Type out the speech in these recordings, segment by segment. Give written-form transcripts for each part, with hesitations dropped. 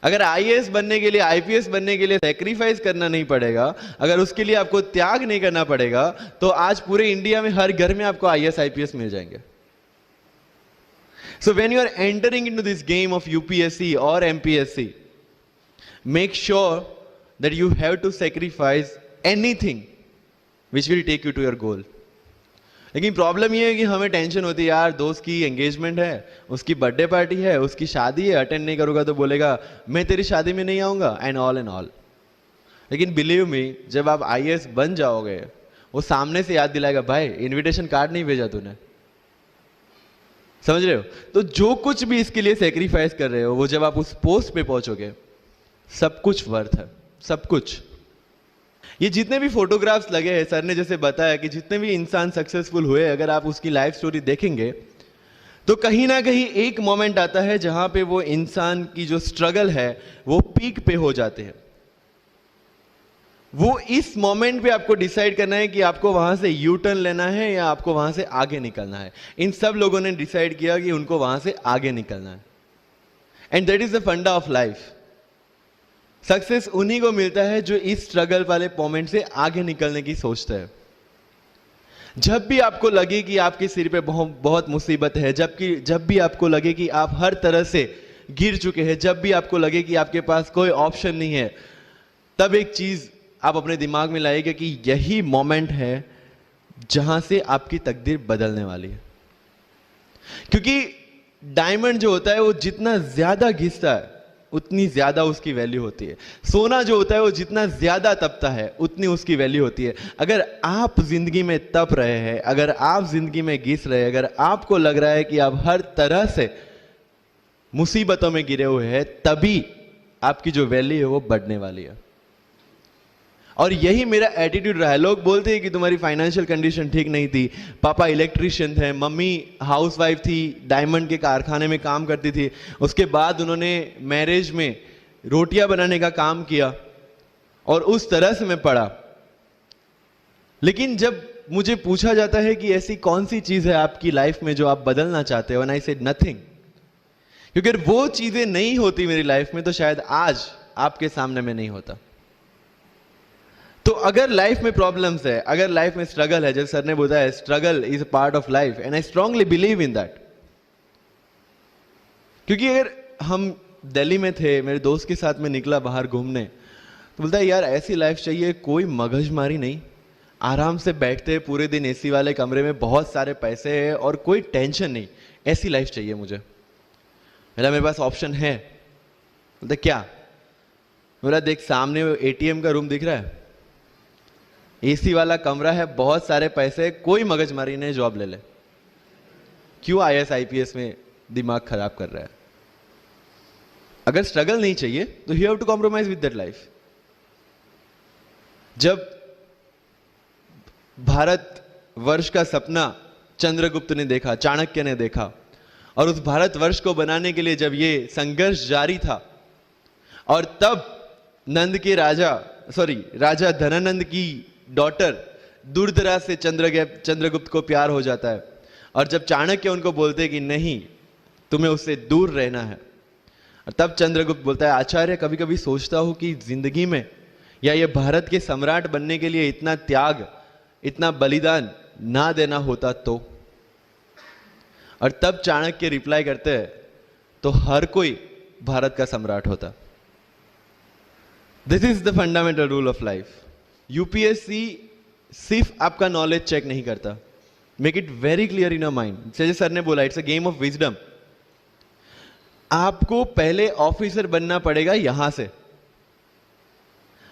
अगर आईएएस बनने के लिए, आईपीएस बनने के लिए सैक्रिफाइस करना नहीं पड़ेगा, अगर उसके लिए आपको त्याग नहीं करना पड़ेगा, तो आज पूरे इंडिया में हर घर में आपको आईएएस आईपीएस मिल जाएंगे. So when you are entering into this game of UPSC or MPSC, make sure that you have to sacrifice anything which will take you to your goal. लेकिन प्रॉब्लम ये है कि हमें टेंशन होती है, यार दोस्त की एंगेजमेंट है, उसकी बर्थडे पार्टी है, उसकी शादी है, अटेंड नहीं करूंगा तो बोलेगा मैं तेरी शादी में नहीं आऊंगा, एंड ऑल. लेकिन बिलीव मी, जब आप आईएएस बन जाओगे, वो सामने से याद दिलाएगा, भाई इनविटेशन कार्ड नहीं भेजा तूने. समझ रहे हो? तो जो कुछ भी इसके लिए सेक्रीफाइस कर रहे हो, वो जब आप उस पोस्ट पे पहुंचोगे, सब कुछ वर्थ है, सब कुछ. ये जितने भी फोटोग्राफ्स लगे हैं, सर ने जैसे बताया कि जितने भी इंसान सक्सेसफुल हुए, अगर आप उसकी लाइफ स्टोरी देखेंगे तो कहीं ना कहीं एक मोमेंट आता है जहां पे वो इंसान की जो स्ट्रगल है वो पीक पे हो जाते हैं. वो इस मोमेंट पे आपको डिसाइड करना है कि आपको वहां से यू टर्न लेना है या आपको वहां से आगे निकलना है. इन सब लोगों ने डिसाइड किया कि उनको वहां से आगे निकलना है. एंड दैट इज द फंडा ऑफ लाइफ. सक्सेस उन्हीं को मिलता है जो इस स्ट्रगल वाले मोमेंट से आगे निकलने की सोचता है. जब भी आपको लगे कि आपके सिर पे बहुत मुसीबत है, जब भी आपको लगे कि आप हर तरह से गिर चुके हैं, जब भी आपको लगे कि आपके पास कोई ऑप्शन नहीं है, तब एक चीज आप अपने दिमाग में लाइएगा कि यही मोमेंट है जहां से आपकी तकदीर बदलने वाली है. क्योंकि डायमंड जो होता है वो जितना ज्यादा घिसता है उतनी ज्यादा उसकी वैल्यू होती है. सोना जो होता है वो जितना ज्यादा तपता है उतनी उसकी वैल्यू होती है. अगर आप जिंदगी में तप रहे हैं, अगर आप जिंदगी में घिस रहे हैं, अगर आपको लग रहा है कि आप हर तरह से मुसीबतों में गिरे हुए हैं, तभी आपकी जो वैल्यू है वो बढ़ने वाली है. और यही मेरा एटीट्यूड रहा है. लोग बोलते हैं कि तुम्हारी फाइनेंशियल कंडीशन ठीक नहीं थी, पापा इलेक्ट्रिशियन थे, मम्मी हाउसवाइफ थी, डायमंड के कारखाने में काम करती थी, उसके बाद उन्होंने मैरिज में रोटियां बनाने का काम किया और उस तरह से मैं पढ़ा. लेकिन जब मुझे पूछा जाता है कि ऐसी कौन सी चीज है आपकी लाइफ में जो आप बदलना चाहते हो, एंड आई सेड नथिंग. क्योंकि अगर वो चीजें नहीं होती मेरी लाइफ में तो शायद आज आपके सामने में नहीं होता. तो अगर लाइफ में प्रॉब्लम्स है, अगर लाइफ में स्ट्रगल है, जैसे सर ने बताया struggle is a part of life, and I strongly believe in that. क्योंकि अगर हम दिल्ली में थे, मेरे दोस्त के साथ में निकला बाहर घूमने, तो बोलता है यार ऐसी लाइफ चाहिए, कोई मगजमारी नहीं, आराम से बैठते हैं पूरे दिन एसी वाले कमरे में, बहुत सारे पैसे हैं और कोई टेंशन नहीं, ऐसी लाइफ चाहिए मुझे. मेरे पास ऑप्शन है. बोलता क्या? बोला देख सामने एटीएम का रूम दिख रहा है, एसी वाला कमरा है, बहुत सारे पैसे, कोई मगजमारी नहीं, जॉब ले ले. क्यों आईएएस आईपीएस में दिमाग खराब कर रहा है? अगर स्ट्रगल नहीं चाहिए तो you have to compromise with that life. जब भारत वर्ष का सपना चंद्रगुप्त ने देखा, चाणक्य ने देखा, और उस भारत वर्ष को बनाने के लिए जब ये संघर्ष जारी था, और तब राजा धनानंद की डॉटर दुर्धरा से चंद्रगुप्त को प्यार हो जाता है. और जब चाणक्य उनको बोलते कि नहीं, तुम्हें उससे दूर रहना है, और तब चंद्रगुप्त बोलता है आचार्य, कभी कभी सोचता हूं कि जिंदगी में या ये भारत के सम्राट बनने के लिए इतना त्याग, इतना बलिदान ना देना होता तो. और तब चाणक्य रिप्लाई करते हैं तो हर कोई भारत का सम्राट होता. This is the fundamental rule of life. UPSC सिर्फ आपका नॉलेज चेक नहीं करता. Make it very clear in your mind. जैसे सर ने बोला, it's a game of wisdom. आपको पहले ऑफिसर बनना पड़ेगा यहां से.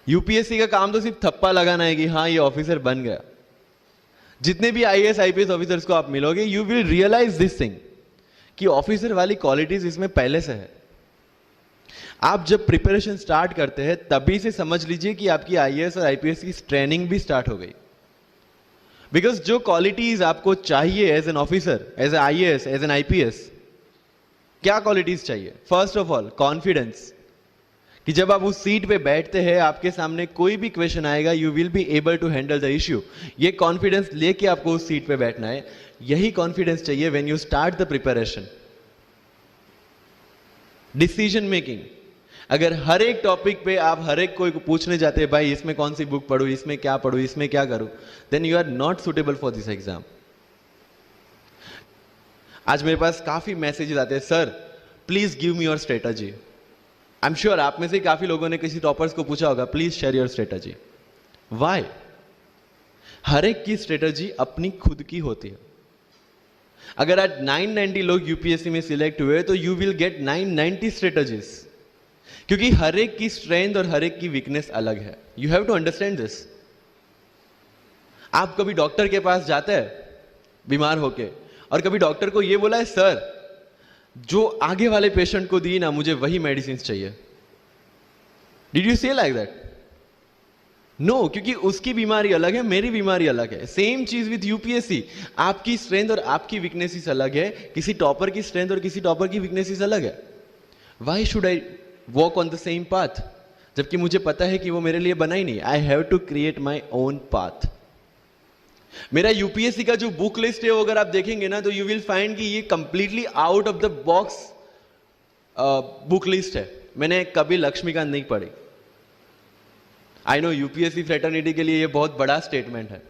यूपीएससी का काम तो सिर्फ थप्पा लगाना है कि हाँ ये ऑफिसर बन गया. जितने भी आईएएस आईपीएस ऑफिसर्स को आप मिलोगे, you will realise this thing कि ऑफिसर वाली क्वालिटीज इसमें पहले से है. आप जब प्रिपरेशन स्टार्ट करते हैं तभी से समझ लीजिए कि आपकी आईएएस और आईपीएस की ट्रेनिंग भी स्टार्ट हो गई. बिकॉज जो क्वालिटीज आपको चाहिए as an officer, as an IAS, as an IPS, क्या क्वालिटीज चाहिए? फर्स्ट ऑफ ऑल कॉन्फिडेंस, कि जब आप उस सीट पे बैठते हैं, आपके सामने कोई भी क्वेश्चन आएगा, you will be able to handle the issue. ये कॉन्फिडेंस लेके आपको उस सीट पे बैठना है. यही कॉन्फिडेंस चाहिए when you start the preparation. Decision making, अगर हर एक टॉपिक पे आप हर एक कोई को पूछने जाते हैं भाई इसमें कौन सी बुक पढूं, इसमें क्या पढूं, इसमें क्या करूं, then you are not suitable for this exam. आज मेरे पास काफी मैसेजेस आते हैं, sir please give me your strategy. I am sure आप में से काफी लोगों ने किसी टॉपर्स को पूछा होगा, please share your strategy. Why? हर एक की स्ट्रेटजी अपनी खुद की होती है. अगर आज 990 लोग यूपीएससी में सिलेक्ट हुए तो यू विल गेट 990 स्ट्रेटजीज, क्योंकि हर एक की स्ट्रेंथ और हर एक की वीकनेस अलग है. You have to understand this. आप कभी डॉक्टर के पास जाते हैं बीमार होके, और कभी डॉक्टर को यह बोला है सर जो आगे वाले पेशेंट को दी ना मुझे वही मेडिसिन चाहिए. डिड यू से लाइक दैट? नो, क्योंकि उसकी बीमारी अलग है, मेरी बीमारी अलग है. सेम चीज विथ यूपीएससी. आपकी स्ट्रेंथ और आपकी वीकनेसेस अलग है, किसी टॉपर की स्ट्रेंथ और किसी टॉपर की वीकनेसेस अलग है. Why should I walk on the same path, जबकि मुझे पता है कि वो मेरे लिए बना ही नहीं. I have to create my own path. मेरा यूपीएससी का जो बुक लिस्ट है वो अगर आप देखेंगे ना तो यू विल फाइंड कि ये completely out of the box book list है. मैंने कभी लक्ष्मीकांत नहीं पढ़ी. आई नो यूपीएससी फ्रेटर्निटी के लिए ये बहुत बड़ा स्टेटमेंट है.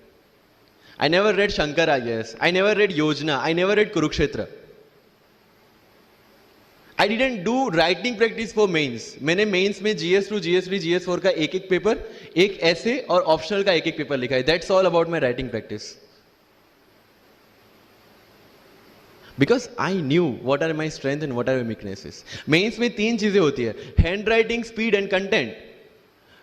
I never read Shankar IAS, I never read Yojana, I never read Kurukshetra. I didn't do writing practice for mains. मैंने मेंस में GS2, GS3, GS4 का एक एक पेपर, एक ऐसे और ऑप्शनल का एक एक पेपर लिखा है. That's all about my writing practice. Because I knew what are my strength and what are my weaknesses. Mains में 3 चीजें होती है, handwriting, speed and content.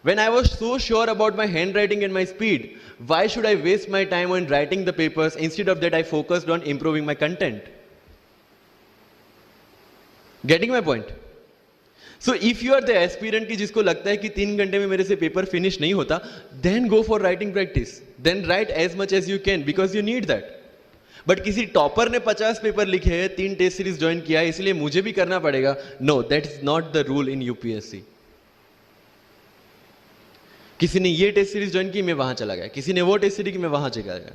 When I was so sure about my handwriting and my speed, why should I waste my time on writing the papers? Instead of that, I focused on improving my content. Getting my point? So if you are the aspirant की जिसको लगता है कि 3 घंटे में मेरे से paper finish नहीं होता, then go for writing practice. Then write as much as you can because you need that. But किसी टॉपर ने 50 पेपर लिखे हैं, 3 टेस्ट सीरीज ज्वाइन किया है, इसलिए मुझे भी करना पड़ेगा. No, that is not the rule in UPSC. किसी ने ये टेस्ट सीरीज ज्वाइन की, मैं वहां चला गया. किसी ने वो टेस्ट सीरीज की, मैं वहां चला गया.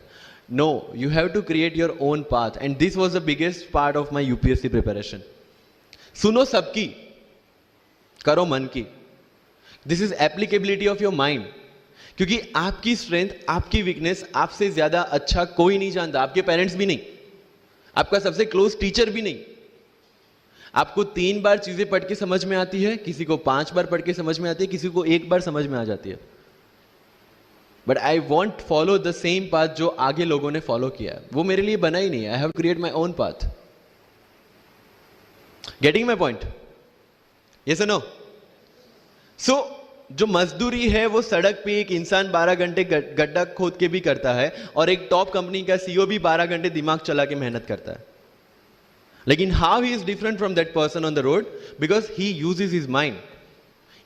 No, you have to create your own path. And this was the biggest part of my UPSC preparation. सुनो सबकी, करो मन की. This is applicability of your mind. क्योंकि आपकी स्ट्रेंथ, आपकी वीकनेस आपसे ज्यादा अच्छा कोई नहीं जानता. आपके पेरेंट्स भी नहीं, आपका सबसे क्लोज टीचर भी नहीं. आपको 3 बार चीजें पढ़ के समझ में आती है, किसी को 5 बार पढ़ के समझ में आती है, किसी को 1 बार समझ में आ जाती है. But I want follow the same path जो आगे लोगों ने फॉलो किया है. वो मेरे लिए बना ही नहीं है. I have create my own path. Getting my point? Yes और नो? सो जो मजदूरी है वो सड़क पे एक इंसान 12 घंटे गड्ढा खोद के भी करता है, और एक टॉप कंपनी का सीईओ भी 12 घंटे दिमाग चला के मेहनत करता है. लेकिन how he is different from that person on the road? Because he uses his mind.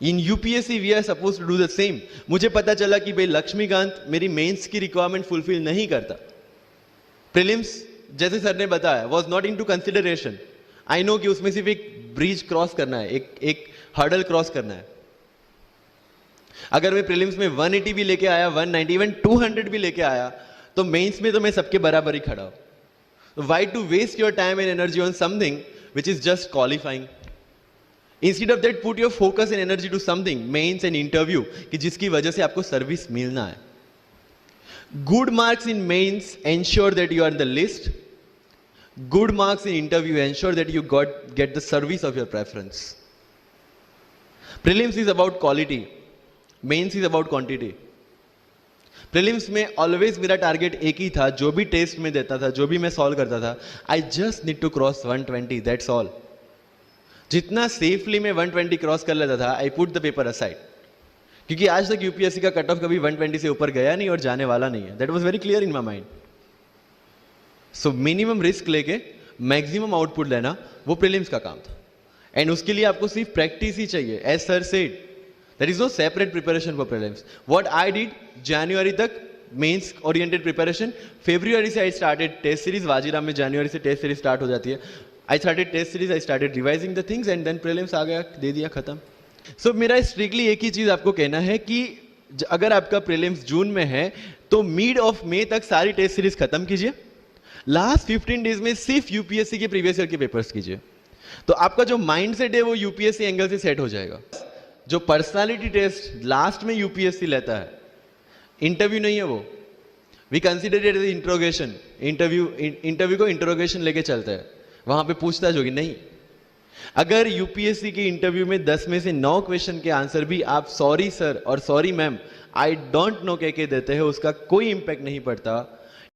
In UPSC we are supposed to do the same. मुझे पता चला कि भाई लक्ष्मीकांत मेरी मेंस की रिक्वायरमेंट फुलफिल नहीं करता. प्रीलिम्स जैसे सर ने बताया was not into consideration. I know कि उसमें सिर्फ एक ब्रिज क्रॉस करना है, एक हर्डल क्रॉस करना है. अगर मैं प्रीलिम्स में 180 भी लेके आया, 190, इवन 200 भी लेके आया, तो मेंस में तो मैं सबके बराबर ही खड़ा हूं. Why to waste your time and energy on something which is just qualifying? Instead of that, put your focus and energy to something, mains and interview, कि जिसकी वजह से आपको सर्विस मिलना है. Good marks in mains ensure that you are in the list. Good marks in interview ensure that you get the service of your preference. Prelims is about quality. Mains is about quantity. Prelims में always मेरा target एक ही था, जो भी test में देता था, जो भी मैं सॉल्व करता था, I just need to cross 120, that's all. जितना सेफली मैं 120 क्रॉस कर लेता था, I put the paper aside. क्योंकि आज तक यूपीएससी का कट ऑफ कभी 120 से ऊपर गया नहीं और जाने वाला नहीं है. That was very clear in my mind. So minimum risk लेके मैक्सिमम आउटपुट लेना वो प्रीलिम्स का काम था. एंड उसके लिए आपको सिर्फ प्रैक्टिस ही चाहिए. As sir said, there is no separate preparation for prelims. What I did, January तक मेंस ओरिएंटेड प्रिपरेशन. February से I started test series. Vajiram में January से टेस्ट सीरीज स्टार्ट हो जाती है. I started test series, I started revising the things and then prelims आ गया, दे दिया, खत्म. So मेरा स्ट्रिक्टली एक ही चीज आपको कहना है कि अगर आपका प्रीलिम्स जून में है तो मिड ऑफ मई तक सारी टेस्ट सीरीज खत्म कीजिए. लास्ट 15 डेज में सिर्फ यूपीएससी के प्रीवियस ईयर के पेपर्स कीजिए. तो आपका जो माइंड सेट है वो यूपीएससी एंगल से सेट हो जाएगा। जो पर्सनालिटी टेस्ट लास्ट में यूपीएससी लेता है, इंटरव्यू नहीं है वो, we consider it as interrogation. Interview को इंट्रोगेशन लेके चलता है, वहां पे पूछताछ होगी नहीं। अगर यूपीएससी के इंटरव्यू में 10 में से 9 क्वेश्चन के आंसर भी आप सॉरी सर और sorry ma'am, I don't know कह के देते हैं, उसका कोई इंपैक्ट नहीं पड़ता।